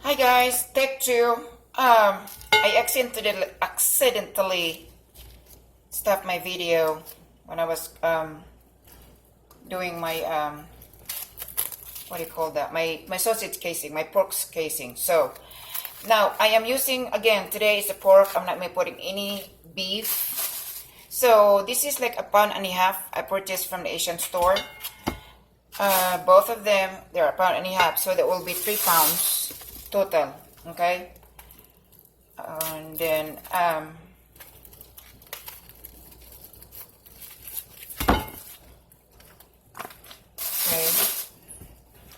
Hi guys, take two. I accidentally stopped my video when I was doing my what do you call that? My sausage casing, my pork casing. So now I am using again today is the pork. I'm not putting any beef. So this is like 1.5 pounds I purchased from the Asian store. Both of them they're 1.5 pounds, so that will be 3 pounds total. Okay, and then okay,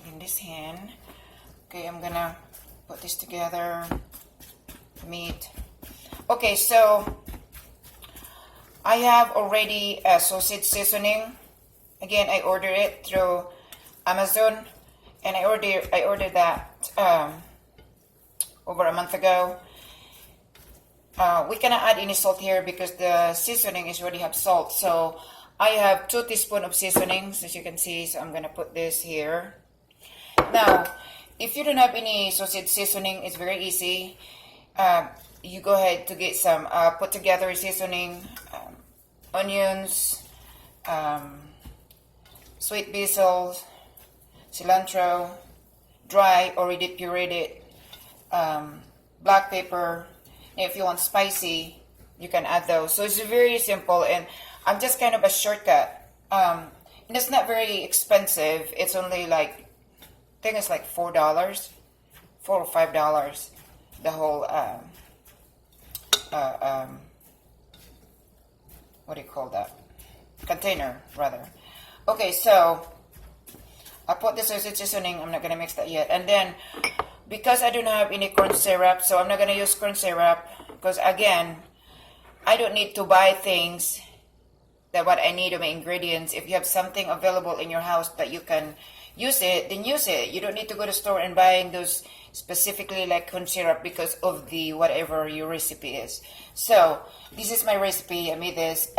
in this hand. Okay, I'm gonna put this together. Meat. Okay, so I have already a sausage seasoning. Again, I ordered it through Amazon, and I ordered that over a month ago. We cannot add any salt here because the seasoning is already have salt. So I have 2 teaspoons of seasonings, as you can see. So I'm gonna put this here. Now, if you don't have any sausage seasoning, it's very easy. You go ahead to get some put together seasoning, onions, sweet basil, cilantro, dry already pureed black pepper. And if you want spicy, you can add those. So it's very simple, and I'm just kind of a shortcut. And it's not very expensive. It's only like I think it's like $4, $4 or $5. The whole what do you call that? Container rather. Okay, so I put the sausage seasoning. I'm not gonna mix that yet. And then because I don't have any corn syrup, so I'm not gonna use corn syrup because again, I don't need to buy things that what I need of my ingredients. If you have something available in your house that you can use it, then use it. You don't need to go to the store and buying those specifically like corn syrup because of the whatever your recipe is. So this is my recipe. I made this.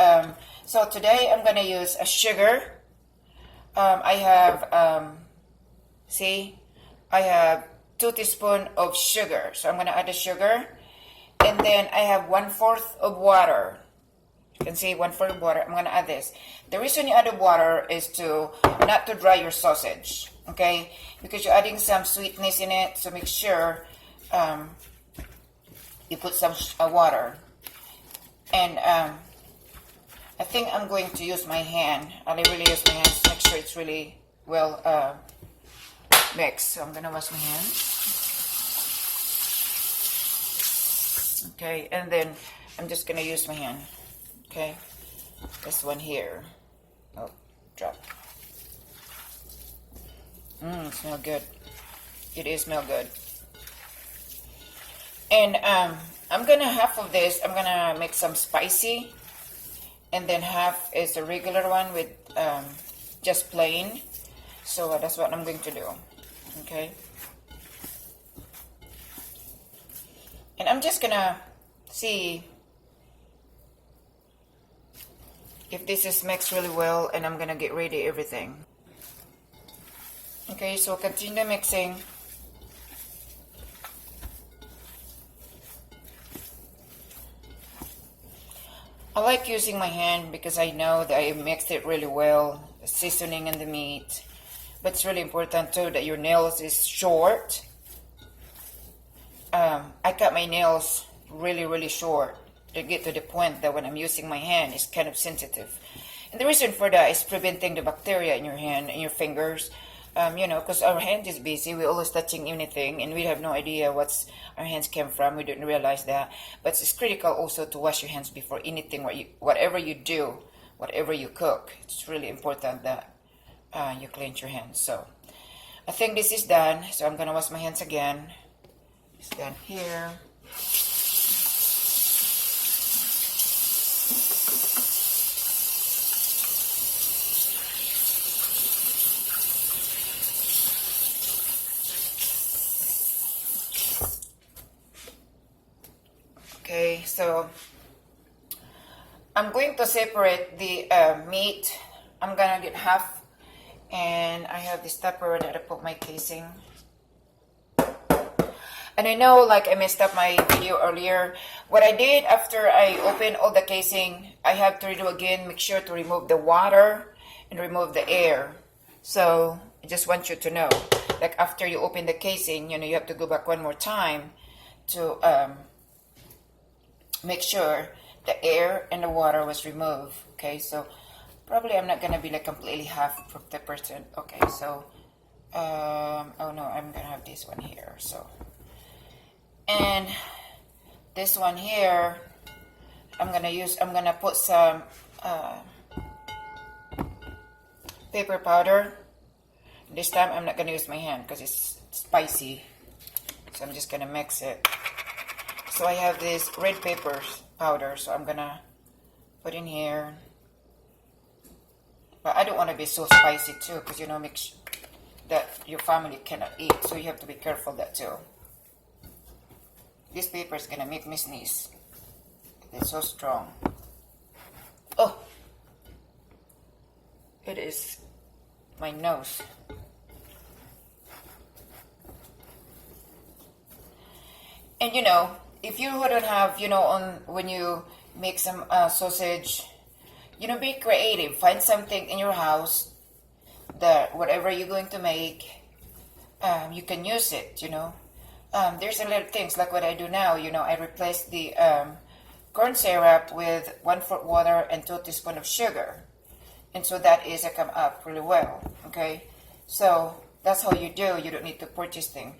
So today I'm gonna use a sugar. I have see, I have 2 teaspoons of sugar. So I'm gonna add the sugar, and then I have 1/4 of water. You can see 1/4 of water. I'm gonna add this. The reason you add the water is to not to dry your sausage, okay? Because you're adding some sweetness in it, so make sure you put some water. And I think I'm going to use my hand. I really use my hands to make sure it's really well mixed. So I'm gonna wash my hands. Okay, and then I'm just gonna use my hand. Okay, this one here. Oh, drop. It smells good. It is smell good. And I'm gonna half of this. I'm gonna make some spicy, and then half is a regular one with just plain. So that's what I'm going to do. Okay. And I'm just gonna see if this is mixed really well, and I'm gonna get ready everything. Okay, so continue mixing. I like using my hand because I know that I mixed it really well, the seasoning and the meat. But it's really important too that your nails is short. I cut my nails really short to get to the point that when I'm using my hand, it's kind of sensitive. And the reason for that is preventing the bacteria in your hand and your fingers. You know, because our hand is busy, we're always touching anything, and we have no idea what's our hands came from. We didn't realize that. But it's critical also to wash your hands before anything, whatever you do, whatever you cook. It's really important that you cleanse your hands. So I think this is done. So I'm gonna wash my hands again. It's done here. Okay, so I'm going to separate the meat. I'm gonna get half, and I have this tupper that I put my casing. And I know, like, I messed up my video earlier. What I did after I opened all the casing, I have to redo again, make sure to remove the water and remove the air. So I just want you to know, like, after you open the casing, you know, you have to go back one more time to make sure the air and the water was removed. Okay, so probably I'm not gonna be like completely half of the person. Okay, so oh no, I'm gonna have this one here. So, and this one here, I'm gonna put some paper powder. This time I'm not gonna use my hand because it's spicy, so I'm just gonna mix it. So I have this red pepper powder, so I'm gonna put in here. But I don't want to be so spicy too, because you know, mix that your family cannot eat, so you have to be careful that too. This paper is gonna make me sneeze. It's so strong. Oh, it is my nose. And you know, if you wouldn't have, you know, on when you make some sausage, you know, be creative. Find something in your house that whatever you're going to make, you can use it, you know. There's a little things like what I do now, you know, I replace the corn syrup with 1/4 water and 2 teaspoons of sugar. And so that is, come up really well, okay? So that's how you do. You don't need to purchase things.